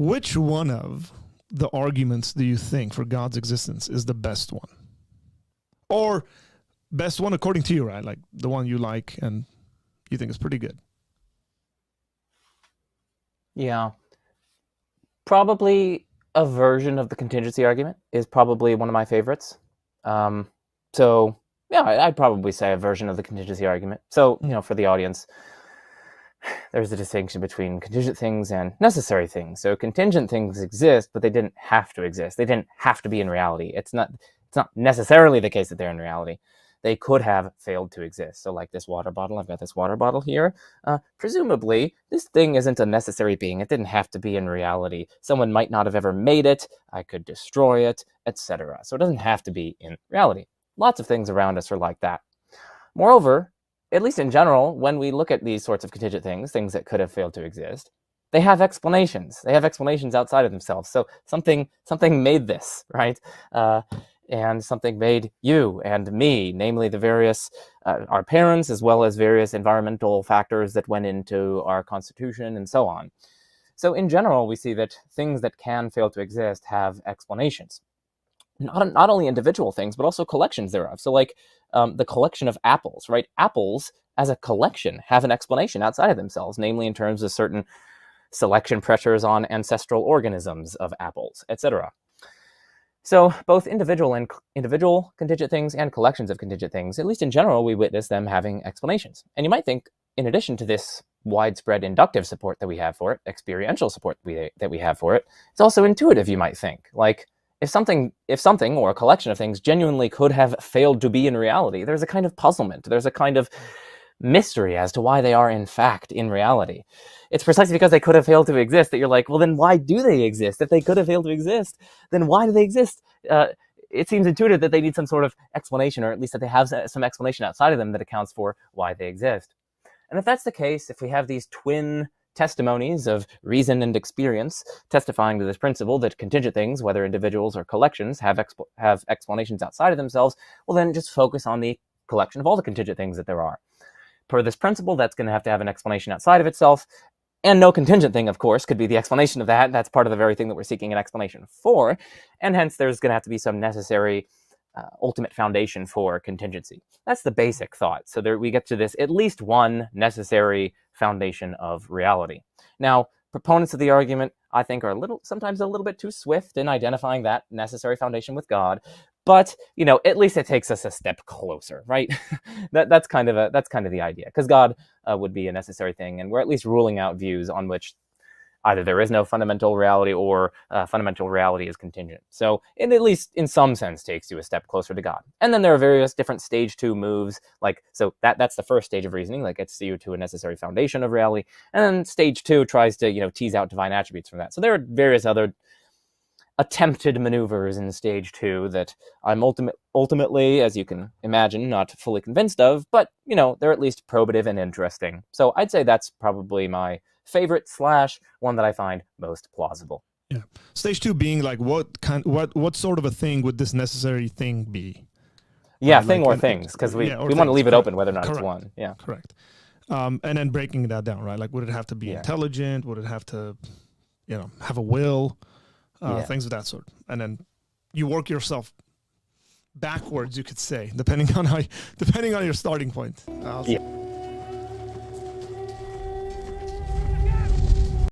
which one of the arguments do you think for God's existence is the best one? Or best one according to you, right? Like the one you like and you think is pretty good. Yeah. Probably a version of the contingency argument is probably one of my favorites. So, yeah, I'd probably say a version of the contingency argument. So, for the audience, there's a distinction between contingent things and necessary things. So contingent things exist, but they didn't have to exist. They didn't have to be in reality. It's not necessarily the case that they're in reality. They could have failed to exist. So like this water bottle, I've got this water bottle here. Presumably, this thing isn't a necessary being. It didn't have to be in reality. Someone might not have ever made it. I could destroy it, etc. So it doesn't have to be in reality. Lots of things around us are like that. Moreover, at least in general, when we look at these sorts of contingent things that could have failed to exist, they have explanations. They have explanations outside of themselves. So something made this, right? And something made you and me, namely the various, our parents, as well as various environmental factors that went into our constitution and so on. So in general, we see that things that can fail to exist have explanations. Not only individual things, but also collections thereof. So like the collection of apples, right? Apples as a collection have an explanation outside of themselves, namely in terms of certain selection pressures on ancestral organisms of apples, etc. So both individual contingent things and collections of contingent things, at least in general, we witness them having explanations. And you might think, in addition to this widespread inductive support that we have for it, experiential support that we have for it, it's also intuitive, you might think. Like, if something or a collection of things genuinely could have failed to be in reality, there's a kind of puzzlement, there's a kind of mystery as to why they are in fact in reality. It's precisely because they could have failed to exist that you're like, well, then why do they exist? If they could have failed to exist, then why do they exist? It seems intuitive that they need some sort of explanation, or at least that they have some explanation outside of them that accounts for why they exist. And if that's the case, if we have these twin testimonies of reason and experience testifying to this principle that contingent things, whether individuals or collections, have explanations outside of themselves, well, then just focus on the collection of all the contingent things that there are. Per this principle, that's going to have an explanation outside of itself, and no contingent thing, of course, could be the explanation of that. That's part of the very thing that we're seeking an explanation for, and hence there's going to have to be some necessary ultimate foundation for contingency. That's the basic thought. So there we get to this at least one necessary foundation of reality. Now, proponents of the argument, I think, are sometimes a little bit too swift in identifying that necessary foundation with God. But, at least it takes us a step closer, right? that's kind of the idea, because God would be a necessary thing, and we're at least ruling out views on which either there is no fundamental reality or fundamental reality is contingent. So it at least in some sense takes you a step closer to God. And then there are various different stage 2 moves, so that's the first stage of reasoning, gets you to a necessary foundation of reality. And then stage 2 tries to, tease out divine attributes from that. So there are various other attempted maneuvers in stage 2 that I'm ultimately, as you can imagine, not fully convinced of, but, they're at least probative and interesting. So I'd say that's probably my favorite / one that I find most plausible. Yeah. Stage 2 being like what sort of a thing would this necessary thing be? Yeah, thing or things, because we want to leave it open whether or not it's one. Yeah. Correct. And then breaking that down, right? Like, would it have to be intelligent? Would it have to, have a will? Things of that sort. And then you work yourself backwards, you could say, depending on your starting point. Yeah.